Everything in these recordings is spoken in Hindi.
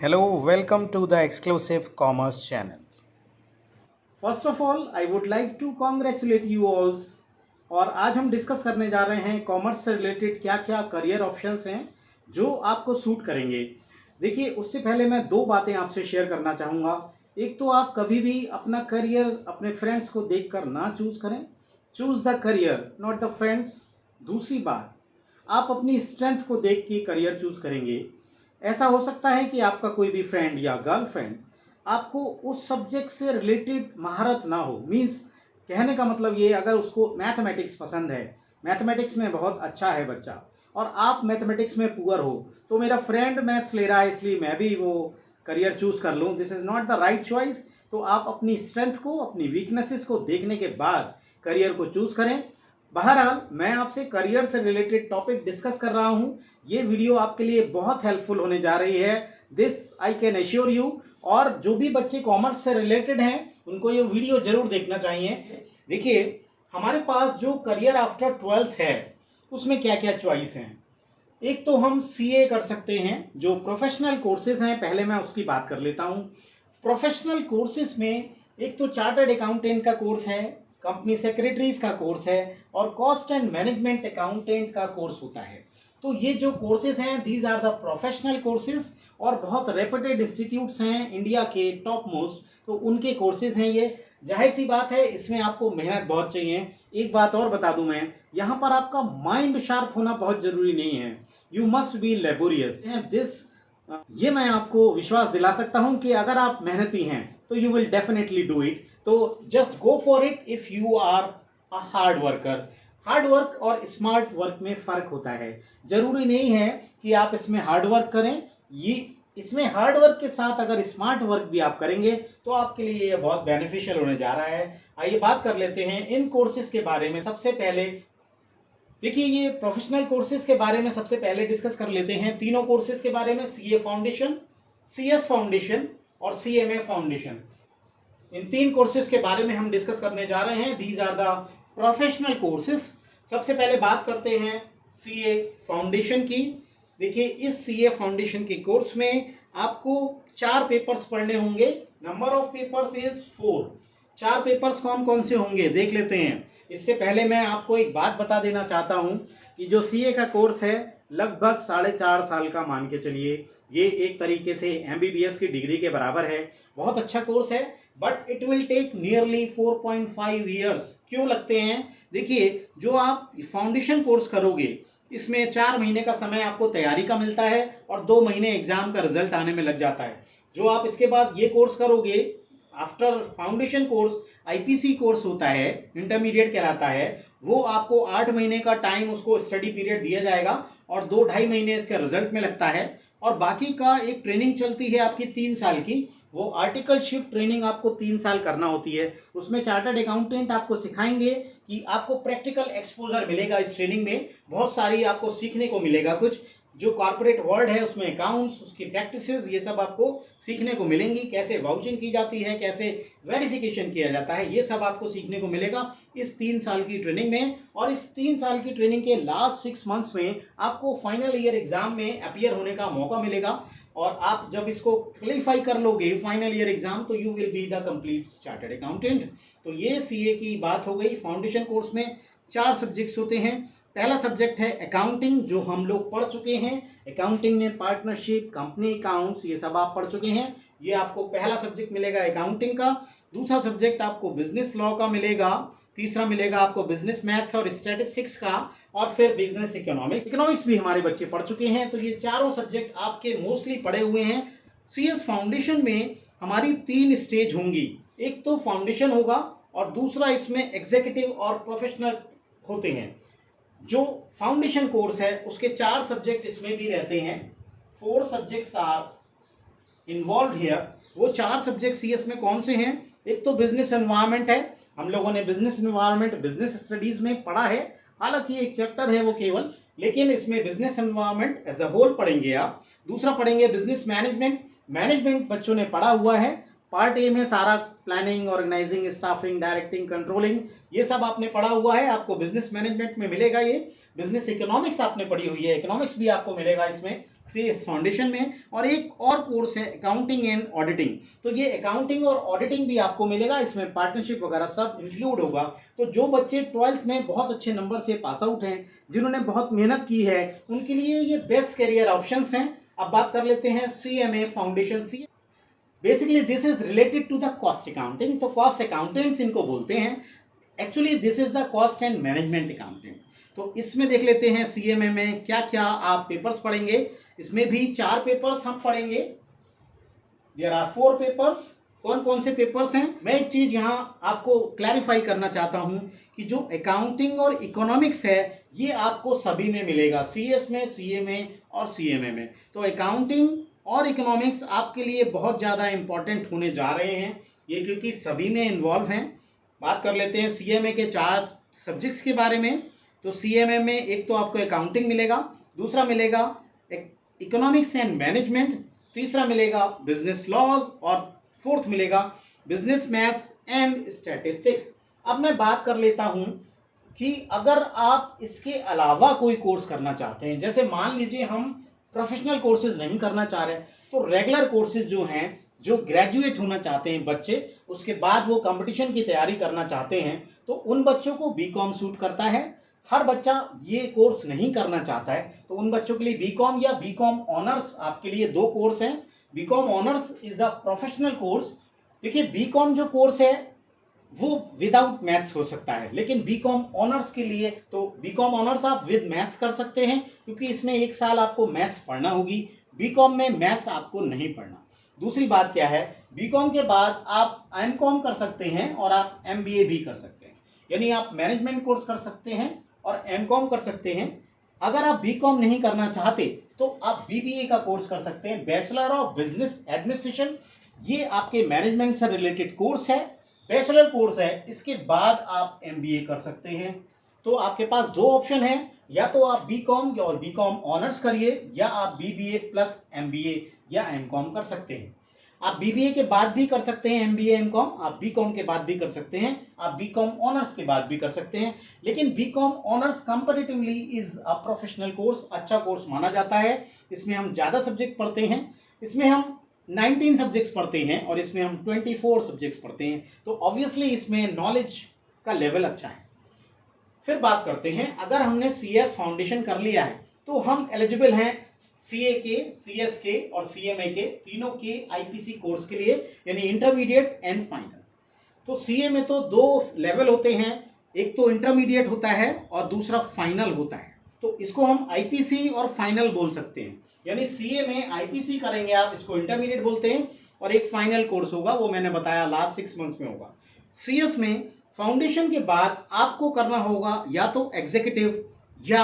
Hello, welcome to the exclusive commerce channel. First of all I would like to congratulate you alls. और आज हम डिस्कस करने जा रहे हैं कॉमर्स से रिलेटेड क्या क्या करियर ऑप्शंस हैं जो आपको सूट करेंगे। देखिए, उससे पहले मैं दो बातें आपसे शेयर करना चाहूँगा। एक तो आप कभी भी अपना करियर अपने फ्रेंड्स को देखकर ना चूज़ करें। Choose the career not the friends. दूसरी बात, आप अपनी स्ट्रेंथ को देख के करियर चूज़ करेंगे। ऐसा हो सकता है कि आपका कोई भी फ्रेंड या गर्लफ्रेंड आपको उस सब्जेक्ट से रिलेटेड महारत ना हो। मीन्स कहने का मतलब ये, अगर उसको मैथमेटिक्स पसंद है, मैथमेटिक्स में बहुत अच्छा है बच्चा, और आप मैथमेटिक्स में पुअर हो, तो मेरा फ्रेंड मैथ्स ले रहा है इसलिए मैं भी वो करियर चूज कर लूँ, this is not the right choice. तो आप अपनी स्ट्रेंथ को, अपनी वीकनेसेस को देखने के बाद करियर को चूज करें। बहरहाल, मैं आपसे करियर से रिलेटेड टॉपिक डिस्कस कर रहा हूं। ये वीडियो आपके लिए बहुत हेल्पफुल होने जा रही है, this I can assure you. और जो भी बच्चे कॉमर्स से रिलेटेड हैं उनको ये वीडियो जरूर देखना चाहिए। देखिए, हमारे पास जो करियर आफ्टर 12th है उसमें क्या क्या चॉइस हैं। एक तो हम सीए कर सकते हैं, जो प्रोफेशनल कोर्सेज हैं, पहले मैं उसकी बात कर लेता हूं। प्रोफेशनल कोर्सेज में एक तो चार्टर्ड अकाउंटेंट का कोर्स है, कंपनी सेक्रेटरीज का कोर्स है, और कॉस्ट एंड मैनेजमेंट अकाउंटेंट का कोर्स होता है। तो ये जो कोर्सेज हैं, these are the professional courses, और बहुत रेपुटेड इंस्टीट्यूट्स हैं इंडिया के टॉप मोस्ट, तो उनके कोर्सेज हैं ये। जाहिर सी बात है, इसमें आपको मेहनत बहुत चाहिए। एक बात और बता दूं मैं, यहाँ पर आपका माइंड शार्प होना बहुत जरूरी नहीं है। You must be laborious this. ये मैं आपको विश्वास दिला सकता हूं कि अगर आप मेहनती हैं तो you will definitely do it. तो just go for it if you are a hard worker. Hard work और स्मार्ट वर्क में फर्क होता है। जरूरी नहीं है कि आप इसमें हार्ड वर्क करें। ये इसमें हार्ड वर्क के साथ अगर स्मार्ट वर्क भी आप करेंगे तो आपके लिए ये बहुत बेनिफिशियल होने जा रहा है। आइए बात कर लेते हैं इन कोर्सेज के बारे में। सबसे पहले देखिए, ये प्रोफेशनल कोर्सेज के बारे में सबसे पहले डिस्कस कर लेते हैं। तीनों कोर्सेज के बारे में, सीए फाउंडेशन, सीएस फाउंडेशन और सीएमए फाउंडेशन, इन तीन कोर्सेज के बारे में हम डिस्कस करने जा रहे हैं। These are the professional courses. सबसे पहले बात करते हैं सीए फाउंडेशन की। देखिए, इस सीए फाउंडेशन के कोर्स में आपको 4 पेपर्स पढ़ने होंगे। Number of papers is 4। 4 papers कौन कौन से होंगे देख लेते हैं। इससे पहले मैं आपको एक बात बता देना चाहता हूं कि जो सीए का कोर्स है, लगभग 4.5 साल का मान के चलिए। ये एक तरीके से एमबीबीएस की डिग्री के बराबर है। बहुत अच्छा कोर्स है, but it will take nearly 4.5 years. क्यों लगते हैं? देखिए, जो आप फाउंडेशन कोर्स करोगे, इसमें 4 महीने का समय आपको तैयारी का मिलता है और 2 महीने एग्जाम का रिजल्ट आने में लग जाता है। जो आप इसके बाद ये कोर्स करोगे, after foundation course, IPC course होता है, इंटरमीडिएट कहलाता है, वो आपको 8 महीने का टाइम, उसको स्टडी पीरियड दिया जाएगा और 2-2.5 महीने इसके रिजल्ट में लगता है। और बाकी का एक ट्रेनिंग चलती है आपकी 3 साल की। वो आर्टिकलशिप ट्रेनिंग आपको 3 साल करना होती है। उसमें चार्टर्ड अकाउंटेंट आपको सिखाएंगे कि आपको प्रैक्टिकल एक्सपोजर मिलेगा इस ट्रेनिंग में। बहुत सारी आपको सीखने को मिलेगा। कुछ जो कॉर्पोरेट वर्ल्ड है उसमें अकाउंट्स, उसकी प्रैक्टिसेस, ये सब आपको सीखने को मिलेंगी। कैसे वाउचिंग की जाती है, कैसे वेरिफिकेशन किया जाता है, ये सब आपको सीखने को मिलेगा इस 3 साल की ट्रेनिंग में। और इस 3 साल की ट्रेनिंग के लास्ट 6 मंथ्स में आपको फाइनल ईयर एग्जाम में अपियर होने का मौका मिलेगा। और आप जब इसको क्वालिफाई कर लोगे फाइनल ईयर एग्जाम, तो you will be the complete chartered accountant. तो ये सीए की बात हो गई। फाउंडेशन कोर्स में 4 सब्जेक्ट्स होते हैं। पहला सब्जेक्ट है अकाउंटिंग, जो हम लोग पढ़ चुके हैं। अकाउंटिंग में पार्टनरशिप, कंपनी अकाउंट्स, ये सब आप पढ़ चुके हैं। ये आपको पहला सब्जेक्ट मिलेगा अकाउंटिंग का। दूसरा सब्जेक्ट आपको बिजनेस लॉ का मिलेगा। तीसरा मिलेगा आपको बिजनेस मैथ्स और स्टैटिस्टिक्स का। और फिर बिजनेस इकोनॉमिक्स। इकोनॉमिक्स भी हमारे बच्चे पढ़ चुके हैं। तो ये चारों सब्जेक्ट आपके मोस्टली पढ़े हुए हैं। सीएस फाउंडेशन में हमारी 3 स्टेज होंगी। एक तो फाउंडेशन होगा और दूसरा इसमें एग्जीक्यूटिव और प्रोफेशनल होते हैं। जो फाउंडेशन कोर्स है उसके 4 सब्जेक्ट इसमें भी रहते हैं। 4 सब्जेक्ट्स आर इन्वॉल्व हियर। वो 4 सब्जेक्ट सीएस में कौन से हैं? एक तो बिजनेस एनवायरनमेंट है। हम लोगों ने बिजनेस एनवायरनमेंट बिजनेस स्टडीज में पढ़ा है। हालांकि एक चैप्टर है वो केवल, लेकिन इसमें business environment as a whole पढ़ेंगे आप। दूसरा पढ़ेंगे बिजनेस मैनेजमेंट। मैनेजमेंट बच्चों ने पढ़ा हुआ है। पार्ट ए में सारा planning, organising, staffing, directing, controlling, ये सब आपने पढ़ा हुआ है। आपको बिजनेस मैनेजमेंट में मिलेगा ये। बिजनेस इकोनॉमिक्स आपने पढ़ी हुई है, इकोनॉमिक्स भी आपको मिलेगा इसमें। CS फाउंडेशन में, और एक और कोर्स है अकाउंटिंग एंड ऑडिटिंग। तो ये अकाउंटिंग और ऑडिटिंग भी आपको मिलेगा, इसमें पार्टनरशिप वगैरह सब इंक्लूड होगा। तो जो बच्चे 12th में बहुत अच्छे नंबर से पास आउट हैं, जिन्होंने बहुत मेहनत की है, उनके लिए ये बेस्ट करियर ऑप्शंस हैं। अब बात कर लेते हैं CMA foundation. See basically this is related to the cost accounting. तो कॉस्ट अकाउंटेंट्स इनको बोलते हैं। Actually this is the cost and management accountant. तो इसमें देख लेते हैं CMA में क्या क्या आप पेपर्स पढ़ेंगे। इसमें भी 4 पेपर्स हम पढ़ेंगे। There are 4 papers. कौन कौन से पेपर्स हैं, मैं एक चीज यहाँ आपको क्लैरिफाई करना चाहता हूँ कि जो अकाउंटिंग और इकोनॉमिक्स है ये आपको सभी में मिलेगा, CS में, CMA और CMA में। तो अकाउंटिंग और इकोनॉमिक्स आपके लिए बहुत ज़्यादा इंपॉर्टेंट होने जा रहे हैं ये, क्योंकि सभी में इन्वॉल्व हैं। बात कर लेते हैं CMA के 4 सब्जेक्ट्स के बारे में। तो CMA में एक तो आपको अकाउंटिंग मिलेगा, दूसरा मिलेगा इकोनॉमिक्स एंड मैनेजमेंट, तीसरा मिलेगा बिजनेस लॉज, और फोर्थ मिलेगा बिजनेस मैथ्स एंड स्टैटिस्टिक्स। अब मैं बात कर लेता हूं कि अगर आप इसके अलावा कोई कोर्स करना चाहते हैं, जैसे मान लीजिए हम प्रोफेशनल कोर्सेज नहीं करना चाह रहे, तो रेगुलर कोर्सेज जो हैं, जो ग्रेजुएट होना चाहते हैं बच्चे, उसके बाद वो कंपटीशन की तैयारी करना चाहते हैं, तो उन बच्चों को बीकॉम सूट करता है। हर बच्चा ये कोर्स नहीं करना चाहता है, तो उन बच्चों के लिए बीकॉम या बीकॉम ऑनर्स आपके लिए 2 कोर्स हैं। BCom honours is a professional course. देखिए बीकॉम जो कोर्स है वो विदाउट मैथ्स हो सकता है, लेकिन बीकॉम ऑनर्स के लिए तो बीकॉम ऑनर्स आप विद मैथ्स कर सकते हैं, क्योंकि इसमें 1 साल आपको मैथ्स पढ़ना होगी। बीकॉम में मैथ्स आपको नहीं पढ़ना। दूसरी बात क्या है, बीकॉम के बाद आप एमकॉम कर सकते हैं और आप MBA भी कर सकते हैं, यानी आप मैनेजमेंट कोर्स कर सकते हैं और एमकॉम कर सकते हैं। अगर आप बीकॉम नहीं करना चाहते तो आप BBA का कोर्स कर सकते हैं, बैचलर ऑफ बिजनेस एडमिनिस्ट्रेशन। ये आपके मैनेजमेंट से रिलेटेड कोर्स है, बैचलर कोर्स है। इसके बाद आप MBA कर सकते हैं। तो आपके पास 2 ऑप्शन है, या तो आप बीकॉम और बीकॉम ऑनर्स करिए, या आप BBA प्लस MBA या एमकॉम कर सकते हैं। आप BBA के बाद भी कर सकते हैं MBA एमकॉम, आप बीकॉम के बाद भी कर सकते हैं, आप बीकॉम ऑनर्स के बाद भी कर सकते हैं। लेकिन BCom honours comparatively is a professional course, अच्छा कोर्स माना जाता है। इसमें हम ज़्यादा सब्जेक्ट पढ़ते हैं, इसमें हम 19 सब्जेक्ट्स पढ़ते हैं और इसमें हम 24 सब्जेक्ट्स पढ़ते हैं। तो ऑब्वियसली इसमें नॉलेज का लेवल अच्छा है। फिर बात करते हैं, अगर हमने CS फाउंडेशन कर लिया है तो हम एलिजिबल हैं CA के, CS के और CMA के, तीनों के IPC कोर्स के लिए, यानी इंटरमीडिएट एंड फाइनल। तो CA में तो 2 लेवल होते हैं, एक तो इंटरमीडिएट होता है और दूसरा फाइनल होता है। तो इसको हम IPC और फाइनल बोल सकते हैं, यानी CA में IPC करेंगे आप, इसको इंटरमीडिएट बोलते हैं, और एक फाइनल कोर्स होगा, वो मैंने बताया लास्ट 6 मंथ्स में होगा। CS में फाउंडेशन के बाद आपको करना होगा या तो एग्जीक्यूटिव या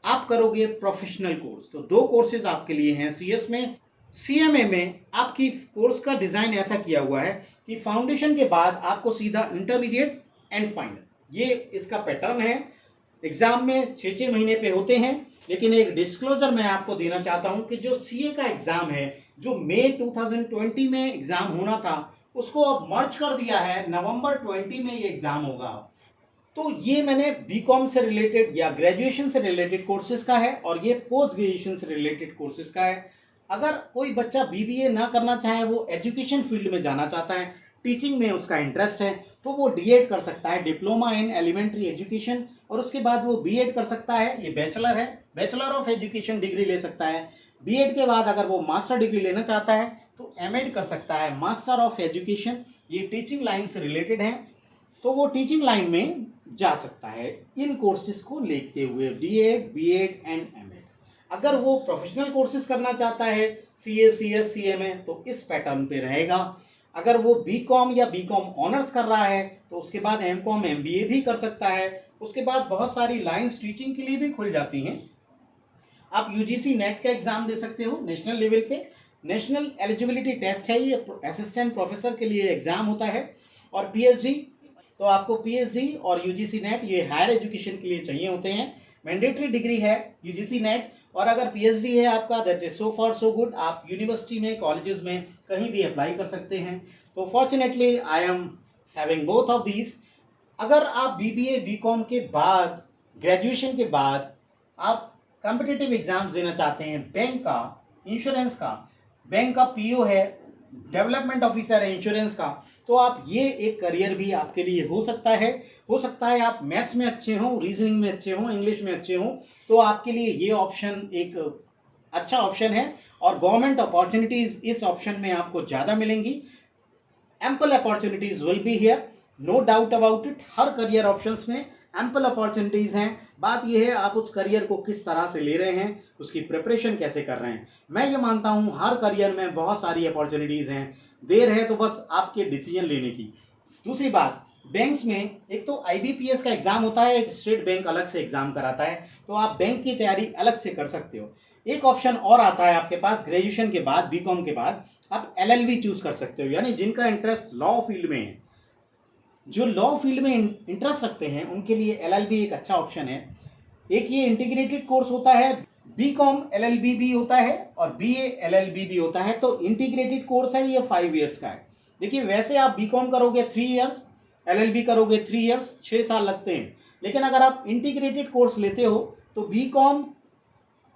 आप करोगे प्रोफेशनल कोर्स। तो 2 कोर्सेज आपके लिए हैं CS में। CMA में आपकी कोर्स का डिज़ाइन ऐसा किया हुआ है कि फाउंडेशन के बाद आपको सीधा इंटरमीडिएट एंड फाइनल, ये इसका पैटर्न है। एग्जाम में 6-6 महीने पे होते हैं, लेकिन एक डिस्क्लोजर मैं आपको देना चाहता हूं कि जो CA का एग्जाम है, जो मई 2020 में एग्जाम होना था, उसको अब मर्ज कर दिया है, नवंबर 20 में ये एग्जाम होगा। तो ये मैंने बीकॉम से रिलेटेड या ग्रेजुएशन से रिलेटेड कोर्सेज का है, और ये पोस्ट ग्रेजुएशन से रिलेटेड कोर्सेज का है। अगर कोई बच्चा BBA ना करना चाहे, वो एजुकेशन फील्ड में जाना चाहता है, टीचिंग में उसका इंटरेस्ट है, तो वो D.Ed कर सकता है, डिप्लोमा इन एलिमेंट्री एजुकेशन, और उसके बाद वो B.Ed कर सकता है, ये बैचलर है, बैचलर ऑफ एजुकेशन डिग्री ले सकता है। B.Ed के बाद अगर वो मास्टर डिग्री लेना चाहता है तो M.Ed कर सकता है, मास्टर ऑफ एजुकेशन, ये टीचिंग लाइन से रिलेटेड है, तो वो टीचिंग लाइन में जा सकता है इन कोर्सेज को लेते हुए, D.Ed, B.Ed एंड M.Ed। अगर वो प्रोफेशनल कोर्सेज करना चाहता है, CA, CS, CMA, तो इस पैटर्न पे रहेगा। अगर वो बीकॉम या बीकॉम ऑनर्स कर रहा है तो उसके बाद एमकॉम MBA भी कर सकता है। उसके बाद बहुत सारी लाइंस टीचिंग के लिए भी खुल जाती हैं। आप UGC नेट का एग्जाम दे सकते हो नेशनल लेवल पे, नेशनल एलिजिबिलिटी टेस्ट है, ये असिस्टेंट प्रोफेसर के लिए एग्जाम होता है। और PhD, तो आपको PhD और UGC नेट ये हायर एजुकेशन के लिए चाहिए होते हैं, मैंडेटरी डिग्री है UGC नेट। और अगर PhD है आपका, that is so for so good, आप यूनिवर्सिटी में, कॉलेजेस में कहीं भी अप्लाई कर सकते हैं। तो fortunately I am having both of these. अगर आप BBA BCom के बाद, ग्रेजुएशन के बाद आप कॉम्पिटिटिव एग्जाम्स देना चाहते हैं बैंक का, इंश्योरेंस का, बैंक का पीओ है, डेवलपमेंट ऑफिसर है इंश्योरेंस का, तो आप ये एक करियर भी आपके लिए हो सकता है। हो सकता है आप मैथ्स में अच्छे हों, रीजनिंग में अच्छे हों, इंग्लिश में अच्छे हों, तो आपके लिए ये ऑप्शन एक अच्छा ऑप्शन है और गवर्नमेंट अपॉर्चुनिटीज इस ऑप्शन में आपको ज़्यादा मिलेंगी। Ample opportunities will be here, no doubt about it. हर करियर ऑप्शंस में एम्पल अपॉर्चुनिटीज हैं। बात यह है आप उस करियर को किस तरह से ले रहे हैं, उसकी प्रिपरेशन कैसे कर रहे हैं। मैं ये मानता हूँ हर करियर में बहुत सारी अपॉर्चुनिटीज हैं, देर है तो बस आपके डिसीजन लेने की। दूसरी बात, बैंक्स में एक तो आईबीपीएस का एग्जाम होता है, एक स्टेट बैंक अलग से एग्जाम कराता है, तो आप बैंक की तैयारी अलग से कर सकते हो। एक ऑप्शन और आता है आपके पास, ग्रेजुएशन के बाद, बीकॉम के बाद आप एलएलबी चूज कर सकते हो, यानी जिनका इंटरेस्ट लॉ फील्ड में है, जो लॉ फील्ड में इंटरेस्ट रखते हैं उनके लिए एलएलबी एक अच्छा ऑप्शन है। एक ये इंटीग्रेटेड कोर्स होता है, बीकॉम एलएलबी भी होता है और बीए एलएलबी भी होता है, तो इंटीग्रेटेड कोर्स है, ये 5 इयर्स का है। देखिए वैसे आप बीकॉम करोगे 3 इयर्स, एलएलबी करोगे 3 इयर्स, 6 साल लगते हैं, लेकिन अगर आप इंटीग्रेटेड कोर्स लेते हो तो बीकॉम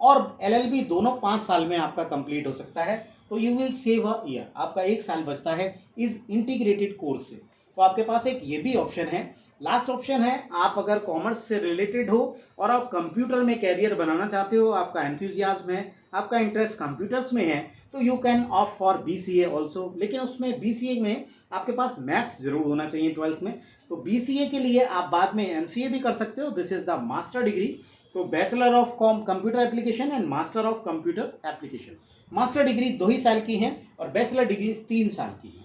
और एलएलबी दोनों 5 साल में आपका कंप्लीट हो सकता है, तो you will save a year, आपका 1 साल बचता है इस इंटीग्रेटेड कोर्स से। तो आपके पास एक ये भी ऑप्शन है। लास्ट ऑप्शन है, आप अगर कॉमर्स से रिलेटेड हो और आप कंप्यूटर में कैरियर बनाना चाहते हो, आपका एंथुजियाज्म है, आपका इंटरेस्ट कंप्यूटर्स में है, तो you can opt for BCA also. लेकिन उसमें बीसीए में आपके पास मैथ्स जरूर होना चाहिए 12th में, तो बीसीए के लिए आप बाद में एमसीए भी कर सकते हो, this is the master degree. तो bachelor of computer application and master of computer application, master degree 2 ही साल की है और बैचलर डिग्री 3 साल की है।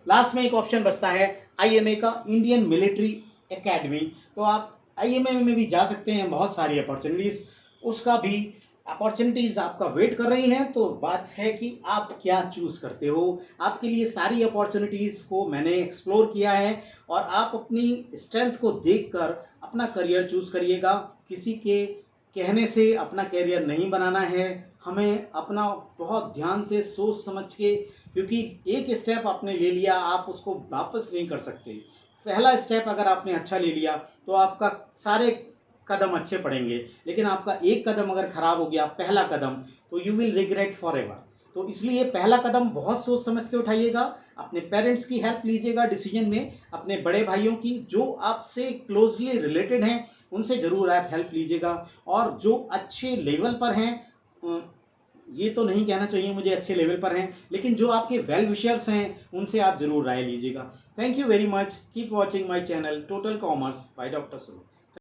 लास्ट में एक ऑप्शन बचता है आईएमए का, इंडियन मिलिट्री एकेडमी, तो आप आईएमए में भी जा सकते हैं, बहुत सारी अपॉर्चुनिटीज, उसका भी अपॉर्चुनिटीज आपका वेट कर रही हैं। तो बात है कि आप क्या चूज करते हो। आपके लिए सारी अपॉर्चुनिटीज को मैंने एक्सप्लोर किया है और आप अपनी स्ट्रेंथ को देखकर अपना करियर चूज करिएगा। किसी के कहने से अपना करियर नहीं बनाना है, हमें अपना बहुत ध्यान से सोच समझ के, क्योंकि एक स्टेप आपने ले लिया आप उसको वापस नहीं कर सकते। पहला स्टेप अगर आपने अच्छा ले लिया तो आपका सारे कदम अच्छे पड़ेंगे, लेकिन आपका एक कदम अगर खराब हो गया, पहला कदम, तो you will regret for ever. तो इसलिए पहला कदम बहुत सोच समझ के उठाइएगा, अपने पेरेंट्स की हेल्प लीजिएगा डिसीजन में, अपने बड़े भाइयों की जो आपसे क्लोजली रिलेटेड हैं उनसे ज़रूर आप हेल्प लीजिएगा, और जो अच्छे लेवल पर हैं, ये तो नहीं कहना चाहिए मुझे अच्छे लेवल पर हैं, लेकिन जो आपके वेल विशर्स हैं उनसे आप जरूर राय लीजिएगा। Thank you very much, keep watching my channel total commerce by doctor सुरु।